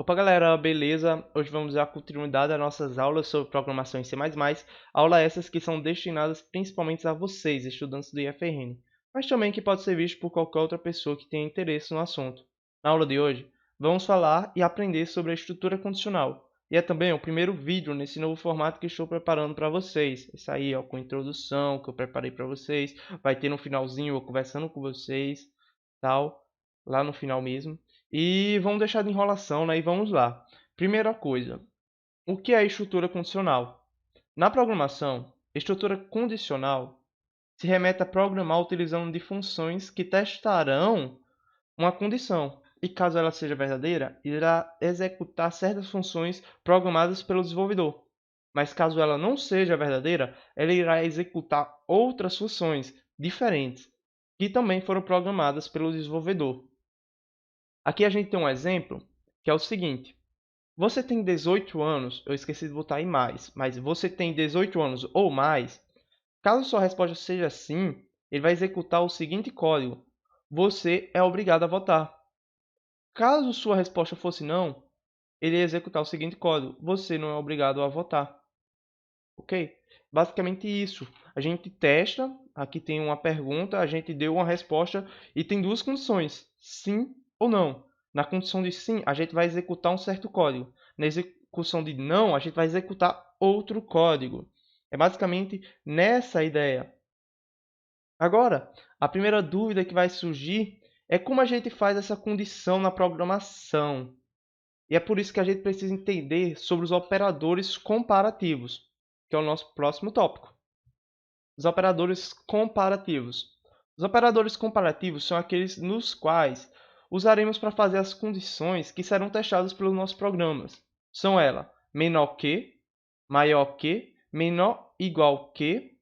Opa galera, beleza? Hoje vamos dar continuidade às nossas aulas sobre programação em C++, aulas essas que são destinadas principalmente a vocês, estudantes do IFRN, mas também que pode ser visto por qualquer outra pessoa que tenha interesse no assunto. Na aula de hoje, vamos falar e aprender sobre a estrutura condicional, e é também o primeiro vídeo nesse novo formato que estou preparando para vocês. Isso aí, ó, com introdução que eu preparei para vocês, vai ter no finalzinho eu conversando com vocês, tal, lá no final mesmo. E vamos deixar de enrolação, né? E vamos lá. Primeira coisa, o que é estrutura condicional? Na programação, estrutura condicional se remete a programar utilizando de funções que testarão uma condição. E caso ela seja verdadeira, irá executar certas funções programadas pelo desenvolvedor. Mas caso ela não seja verdadeira, ela irá executar outras funções diferentes que também foram programadas pelo desenvolvedor. Aqui a gente tem um exemplo que é o seguinte: você tem 18 anos, eu esqueci de botar aí mais, mas você tem 18 anos ou mais. Caso sua resposta seja sim, ele vai executar o seguinte código: você é obrigado a votar. Caso sua resposta fosse não, ele ia executar o seguinte código: você não é obrigado a votar. Ok? Basicamente isso. A gente testa, aqui tem uma pergunta, a gente deu uma resposta e tem duas condições: sim ou não. Na condição de sim, a gente vai executar um certo código. Na execução de não, a gente vai executar outro código. É basicamente nessa ideia. Agora, a primeira dúvida que vai surgir é como a gente faz essa condição na programação. E é por isso que a gente precisa entender sobre os operadores comparativos, que é o nosso próximo tópico. Os operadores comparativos. Os operadores comparativos são aqueles nos quais usaremos para fazer as condições que serão testadas pelos nossos programas. São elas: menor que, maior que, menor igual que,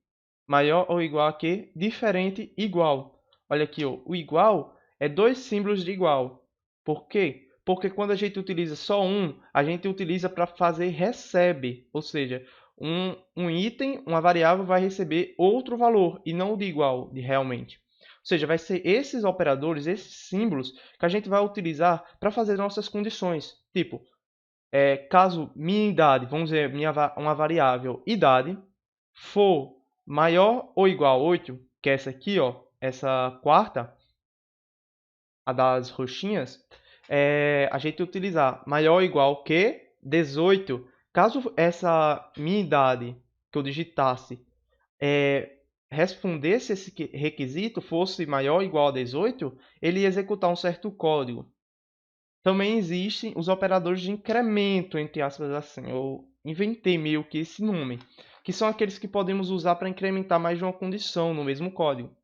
maior ou igual a que, diferente igual. Olha aqui, ó, o igual é dois símbolos de igual. Por quê? Porque quando a gente utiliza só um, a gente utiliza para fazer recebe, ou seja, um item, uma variável vai receber outro valor e não o de igual, de realmente. Ou seja, vai ser esses operadores, esses símbolos que a gente vai utilizar para fazer nossas condições. Tipo, caso minha idade, vamos dizer, uma variável idade, for maior ou igual a 8, que é essa aqui, ó, essa quarta, a das roxinhas, a gente utilizar maior ou igual que 18. Caso essa minha idade que eu digitasse respondesse esse requisito, fosse maior ou igual a 18, ele ia executar um certo código. Também existem os operadores de incremento, entre aspas assim. Eu inventei meio que esse nome, que são aqueles que podemos usar para incrementar mais de uma condição no mesmo código.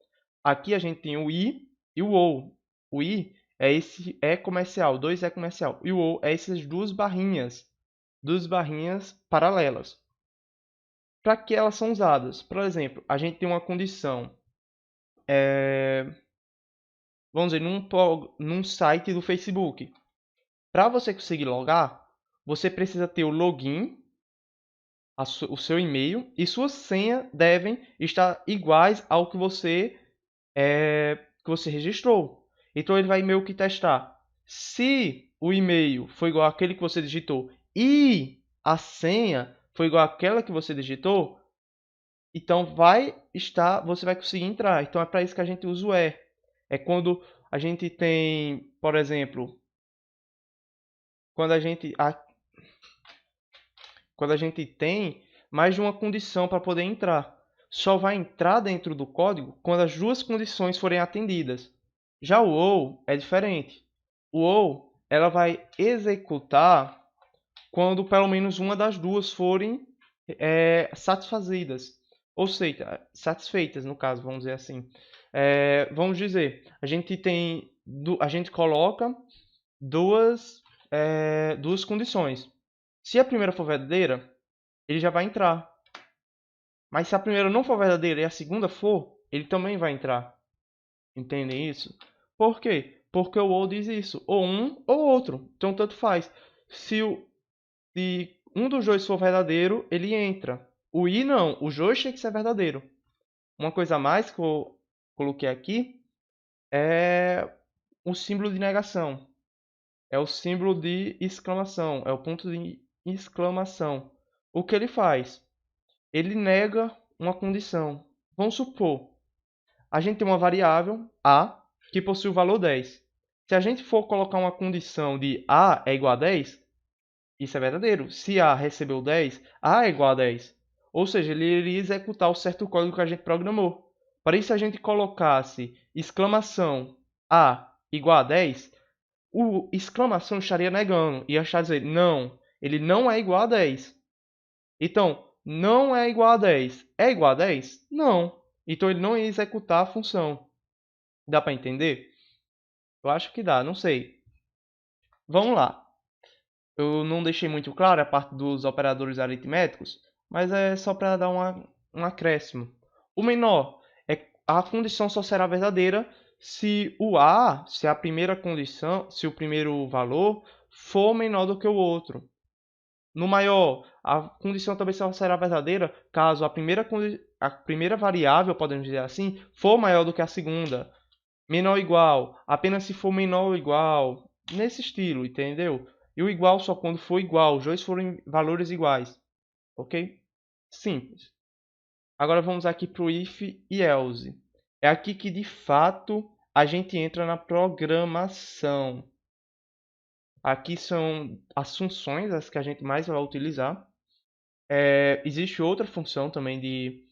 Aqui a gente tem o i e o ou. O i é esse é comercial, 2 é comercial. E o ou é essas duas barrinhas paralelas. Para que elas são usadas? Por exemplo, a gente tem uma condição, vamos dizer, num site do Facebook. Para você conseguir logar, você precisa ter o login, o seu e-mail e sua senha devem estar iguais ao que você registrou. Então ele vai meio que testar. Se o e-mail foi igual àquele que você digitou e a senha foi igual àquela que você digitou, então você vai conseguir entrar. Então é para isso que a gente usa o é. É quando a gente tem, por exemplo, quando a gente quando a gente tem mais de uma condição para poder entrar. Só vai entrar dentro do código quando as duas condições forem atendidas. Já o ou é diferente. O ou ela vai executar quando pelo menos uma das duas forem satisfazidas. Ou seja, satisfeitas no caso, vamos dizer assim. Vamos dizer, a gente coloca duas condições. Se a primeira for verdadeira, ele já vai entrar. Mas se a primeira não for verdadeira e a segunda for, ele também vai entrar. Entendem isso? Por quê? Porque o ou diz isso. Ou um ou outro. Então tanto faz. Se um dos dois for verdadeiro, ele entra. O i não. Os dois tem que ser verdadeiro. Uma coisa a mais que eu coloquei aqui é o símbolo de negação. É o símbolo de exclamação, é o ponto de exclamação. O que ele faz? Ele nega uma condição. Vamos supor, a gente tem uma variável A que possui o valor 10. Se a gente for colocar uma condição de A é igual a 10, isso é verdadeiro. Se A recebeu 10, A é igual a 10. Ou seja, ele iria executar o certo código que a gente programou. Para isso, se a gente colocasse exclamação A igual a 10, o exclamação estaria negando. Ia estar dizendo, não, ele não é igual a 10. Então, não é igual a 10. É igual a 10? Não. Então, ele não ia executar a função. Dá para entender? Eu acho que dá, não sei. Vamos lá. Eu não deixei muito claro a parte dos operadores aritméticos, mas é só para dar um acréscimo. O menor é a condição só será verdadeira se o A, se a primeira condição, se o primeiro valor for menor do que o outro. No maior, a condição também só será verdadeira caso a primeira variável, podemos dizer assim, for maior do que a segunda. Menor ou igual, apenas se for menor ou igual, nesse estilo, entendeu? E o igual só quando for igual, os dois forem valores iguais, ok? Simples. Agora vamos aqui para o if e else. É aqui que de fato a gente entra na programação. Aqui são as funções as que a gente mais vai utilizar. Existe outra função também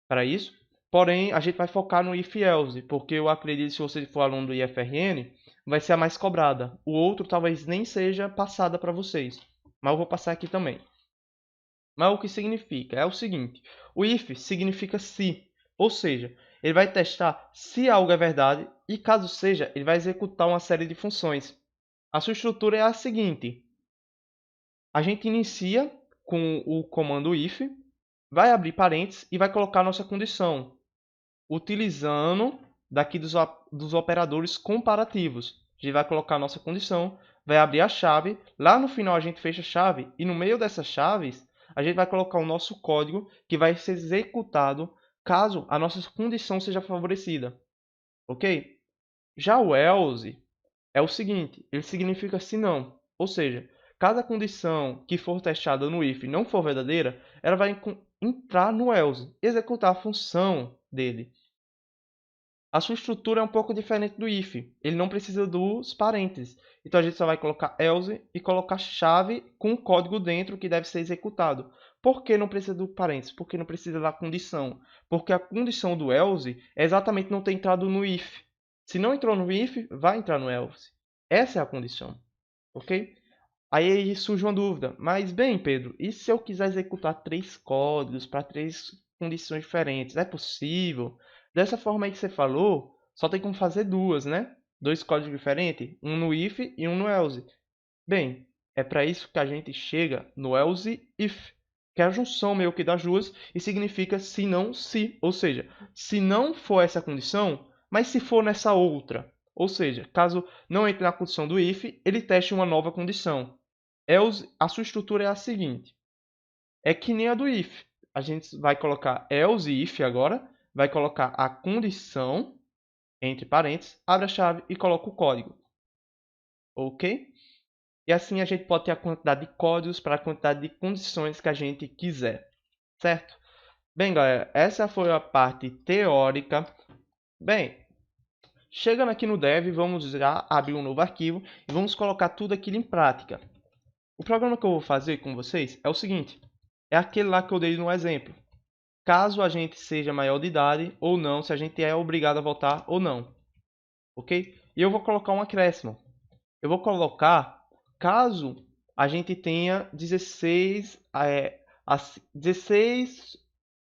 para isso, porém a gente vai focar no if else, porque eu acredito que se você for aluno do IFRN, vai ser a mais cobrada. O outro talvez nem seja passada para vocês, mas eu vou passar aqui também. Mas o que significa? É o seguinte, o if significa se, ou seja, ele vai testar se algo é verdade e caso seja, ele vai executar uma série de funções. A sua estrutura é a seguinte, a gente inicia com o comando if, vai abrir parênteses e vai colocar nossa condição, utilizando daqui dos operadores comparativos. A gente vai colocar nossa condição, vai abrir a chave, lá no final a gente fecha a chave e no meio dessas chaves a gente vai colocar o nosso código que vai ser executado caso a nossa condição seja favorecida, ok? Já o else é o seguinte, ele significa se não, ou seja, caso a condição que for testada no if não for verdadeira, ela vai entrar no else, executar a função dele. A sua estrutura é um pouco diferente do if, ele não precisa dos parênteses, então a gente só vai colocar else e colocar chave com o código dentro que deve ser executado. Por que não precisa do parênteses? Porque não precisa da condição, porque a condição do else é exatamente não ter entrado no if. Se não entrou no if, vai entrar no else. Essa é a condição, ok? Aí surge uma dúvida, mas bem, Pedro, e se eu quiser executar 3 códigos para 3 condições diferentes? É possível? Dessa forma aí que você falou, só tem como fazer duas, né? 2 códigos diferentes, um no if e um no else. Bem, é para isso que a gente chega no else if, que é a junção meio que das duas e significa se não se, ou seja, se não for essa condição, mas se for nessa outra. Ou seja, caso não entre na condição do if, ele teste uma nova condição. Else, a sua estrutura é a seguinte, é que nem a do if. A gente vai colocar else if agora, vai colocar a condição, entre parênteses, abre a chave e coloca o código. Ok? E assim a gente pode ter a quantidade de códigos para a quantidade de condições que a gente quiser, certo? Bem, galera, essa foi a parte teórica. Bem, chegando aqui no Dev, vamos já abrir um novo arquivo e vamos colocar tudo aquilo em prática. O programa que eu vou fazer com vocês é o seguinte, é aquele lá que eu dei no exemplo. Caso a gente seja maior de idade ou não, se a gente é obrigado a votar ou não, ok? E eu vou colocar um acréscimo. Eu vou colocar, caso a gente tenha 16, 16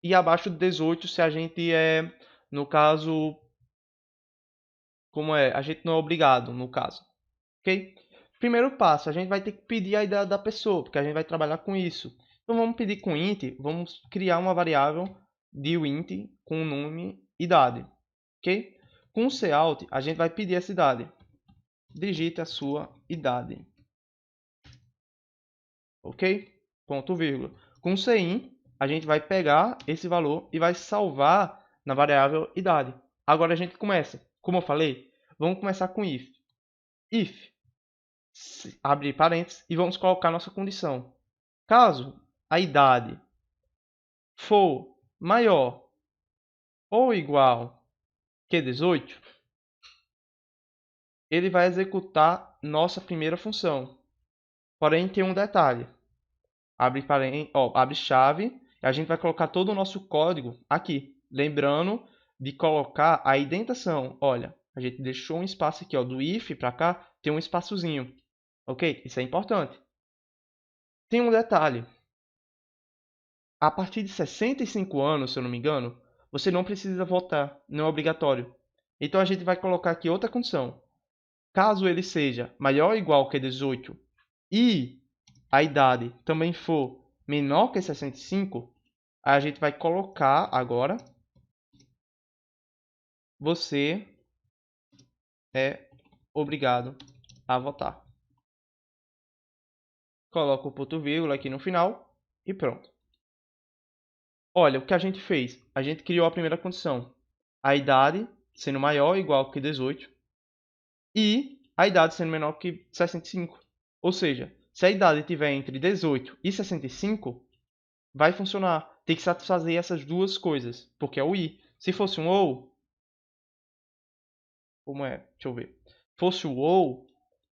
e abaixo de 18, se a gente é, no caso, como é, a gente não é obrigado, no caso, ok? Primeiro passo, a gente vai ter que pedir a idade da pessoa, porque a gente vai trabalhar com isso. Então vamos pedir com int, vamos criar uma variável de int com o nome idade, ok? Com o cout, a gente vai pedir essa idade. Digite a sua idade. Ok? Ponto, vírgula. Com o cin, a gente vai pegar esse valor e vai salvar na variável idade. Agora a gente começa. Como eu falei, vamos começar com if. If Abre parênteses e vamos colocar nossa condição. Caso a idade for maior ou igual que 18, ele vai executar nossa primeira função. Porém, tem um detalhe. Abre chave, e a gente vai colocar todo o nosso código aqui. Lembrando de colocar a indentação. Olha, a gente deixou um espaço aqui, ó, do if para cá, tem um espaçozinho. Ok? Isso é importante. Tem um detalhe. A partir de 65 anos, se eu não me engano, você não precisa votar, não é obrigatório. Então a gente vai colocar aqui outra condição. Caso ele seja maior ou igual que 18 e a idade também for menor que 65, a gente vai colocar agora: você é obrigado a votar. Coloca o ponto vírgula aqui no final e pronto. Olha, o que a gente fez? A gente criou a primeira condição. A idade sendo maior ou igual que 18 e a idade sendo menor que 65. Ou seja, se a idade estiver entre 18 e 65, vai funcionar. Tem que satisfazer essas duas coisas, porque é o i. Se fosse um ou, como é? Deixa eu ver. Fosse o ou,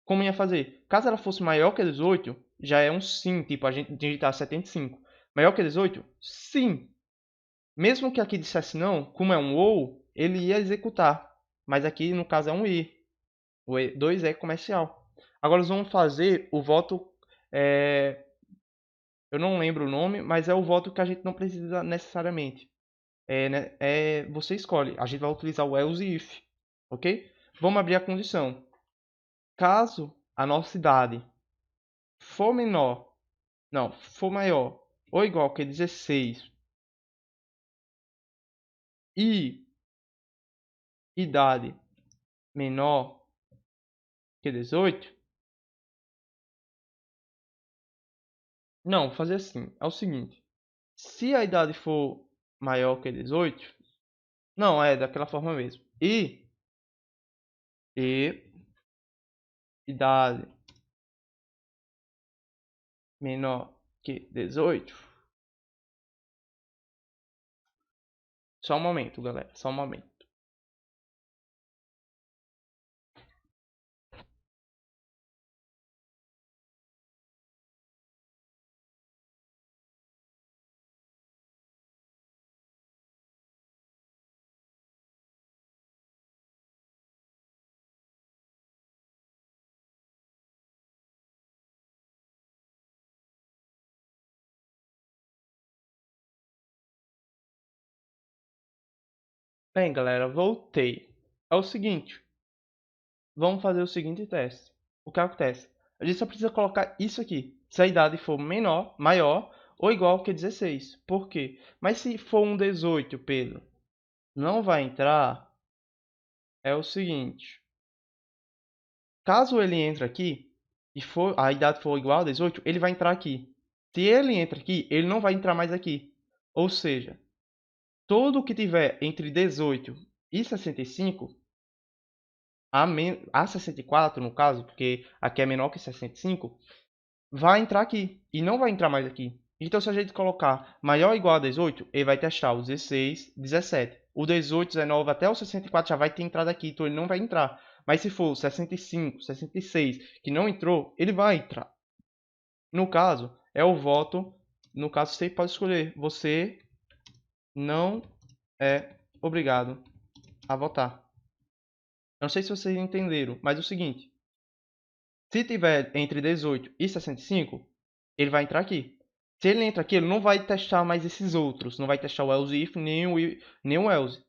como ia fazer? Caso ela fosse maior que 18, já é um sim, tipo a gente digitar 75. Maior que 18? Sim. Mesmo que aqui dissesse não, como é um ou, ele ia executar. Mas aqui no caso é um i. O 2 é comercial. Agora nós vamos fazer o voto. Eu não lembro o nome, mas é o voto que a gente não precisa necessariamente. Você escolhe. A gente vai utilizar o else if. Ok? Vamos abrir a condição. Caso a nossa idade for menor, não, for maior ou igual que 16 e idade menor que 18, não, vou fazer assim. É o seguinte. Se a idade for maior que 18, não, é daquela forma mesmo. E idade menor que 18. Só um momento, galera. Só um momento. Bem, galera, voltei. É o seguinte. Vamos fazer o seguinte teste. O que acontece? A gente só precisa colocar isso aqui. Se a idade for menor, maior ou igual que 16. Por quê? Mas se for um 18, Pedro, não vai entrar. É o seguinte. Caso ele entre aqui e a idade for igual a 18, ele vai entrar aqui. Se ele entra aqui, ele não vai entrar mais aqui. Ou seja, tudo que tiver entre 18 e 65, a 64 no caso, porque aqui é menor que 65, vai entrar aqui e não vai entrar mais aqui. Então, se a gente colocar maior ou igual a 18, ele vai testar o 16, 17. O 18, 19 até o 64 já vai ter entrado aqui, então ele não vai entrar. Mas se for 65, 66 que não entrou, ele vai entrar. No caso, é o voto. No caso, você pode escolher. Você não é obrigado a votar. Não sei se vocês entenderam, mas é o seguinte. Se tiver entre 18 e 65, ele vai entrar aqui. Se ele entra aqui, ele não vai testar mais esses outros. Não vai testar o else if nem o else.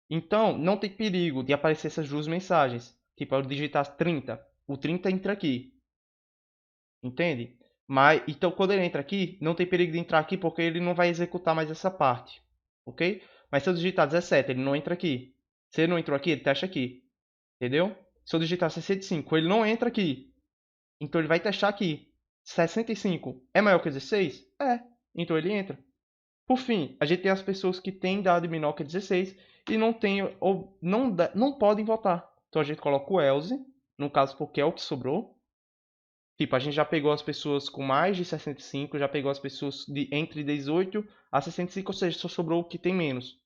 Então, não tem perigo de aparecer essas duas mensagens. Tipo, eu digitar 30. O 30 entra aqui. Entende? Mas, então, quando ele entra aqui, não tem perigo de entrar aqui porque ele não vai executar mais essa parte. Ok? Mas se eu digitar 17, ele não entra aqui. Se ele não entrou aqui, ele testa aqui. Entendeu? Se eu digitar 65, ele não entra aqui. Então ele vai testar aqui. 65 é maior que 16? É. Então ele entra. Por fim, a gente tem as pessoas que têm idade menor que 16 e não tem ou não podem votar. Então a gente coloca o else, no caso porque é o que sobrou. Tipo, a gente já pegou as pessoas com mais de 65, já pegou as pessoas de entre 18 a 65, ou seja, só sobrou o que tem menos.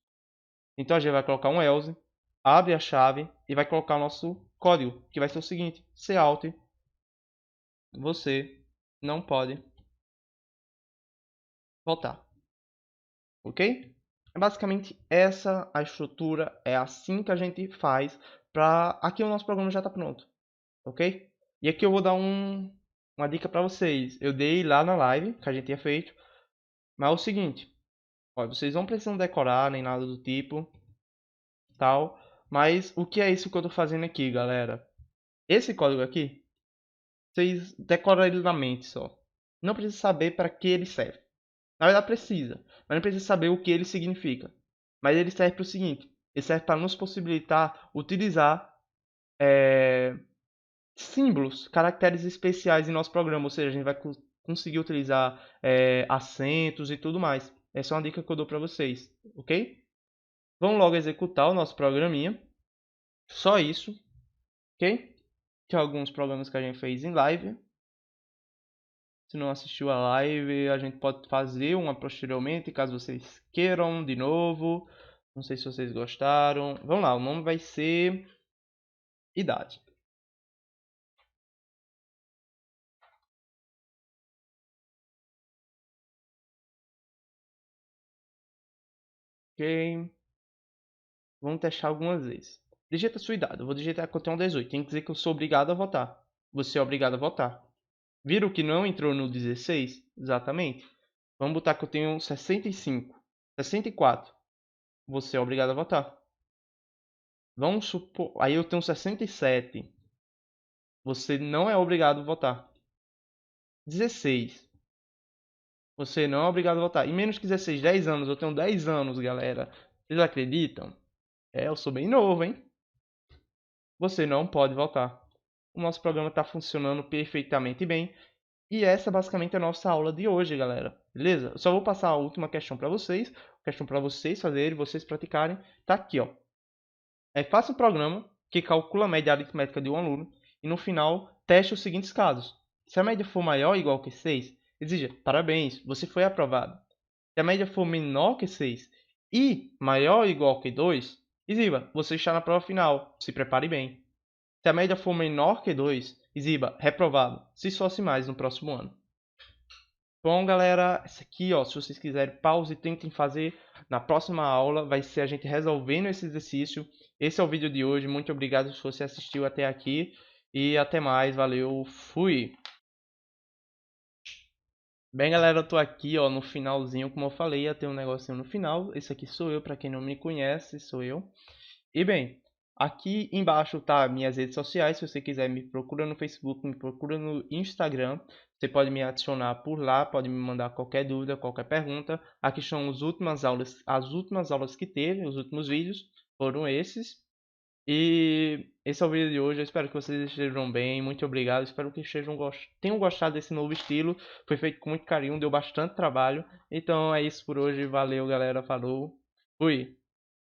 Então a gente vai colocar um else, abre a chave e vai colocar o nosso código, que vai ser o seguinte: cout, você não pode voltar. Ok? É basicamente essa a estrutura, é assim que a gente faz para... Aqui o nosso programa já está pronto, ok? E aqui eu vou dar uma dica para vocês. Eu dei lá na live que a gente tinha feito, mas é o seguinte, ó, vocês não precisam decorar nem nada do tipo, tal. Mas o que é isso que eu estou fazendo aqui, galera? Esse código aqui, vocês decoram ele na mente só. Não precisa saber para que ele serve. Na verdade precisa, mas não precisa saber o que ele significa. Mas ele serve para o seguinte: ele serve para nos possibilitar utilizar símbolos, caracteres especiais em nosso programa. Ou seja, a gente vai conseguir utilizar acentos e tudo mais. Essa é uma dica que eu dou para vocês, ok? Vamos logo executar o nosso programinha. Só isso, ok? Que é alguns programas que a gente fez em live. Se não assistiu a live, a gente pode fazer uma posteriormente, caso vocês queiram de novo. Não sei se vocês gostaram. Vamos lá, o nome vai ser idade. Ok. Vamos testar algumas vezes. Digita a sua idade. Eu vou digitar que eu tenho 18. Tem que dizer que eu sou obrigado a votar. Você é obrigado a votar. Viram que não entrou no 16? Exatamente. Vamos botar que eu tenho 65. 64. Você é obrigado a votar. Vamos supor... Aí eu tenho 67. Você não é obrigado a votar. 16. Você não é obrigado a votar. E menos que 16, 10 anos. Eu tenho 10 anos, galera. Vocês acreditam? É, eu sou bem novo, hein? Você não pode votar. O nosso programa está funcionando perfeitamente bem. E essa basicamente é a nossa aula de hoje, galera. Beleza? Eu só vou passar a última questão para vocês. Questão para vocês fazerem, vocês praticarem. Tá aqui, ó. Faça um programa que calcula a média aritmética de um aluno e no final teste os seguintes casos. Se a média for maior ou igual que 6, exija: parabéns, você foi aprovado. Se a média for menor que 6 e maior ou igual que 2, exiba: você está na prova final, se prepare bem. Se a média for menor que 2, exiba: reprovado, se esforce mais no próximo ano. Bom, galera, esse aqui, ó, se vocês quiserem, pause e tentem fazer. Na próxima aula vai ser a gente resolvendo esse exercício. Esse é o vídeo de hoje. Muito obrigado se você assistiu até aqui. E até mais. Valeu. Fui. Bem, galera, eu tô aqui, ó, no finalzinho, como eu falei, ia ter um negocinho no final. Esse aqui sou eu, para quem não me conhece, sou eu. E bem, aqui embaixo tá minhas redes sociais. Se você quiser, me procura no Facebook, me procura no Instagram. Você pode me adicionar por lá, pode me mandar qualquer dúvida, qualquer pergunta. Aqui são as últimas aulas que teve, os últimos vídeos foram esses. E esse é o vídeo de hoje. Eu espero que vocês estejam bem. Muito obrigado. Espero que tenham gostado desse novo estilo. Foi feito com muito carinho, deu bastante trabalho. Então é isso por hoje. Valeu, galera. Falou. Fui.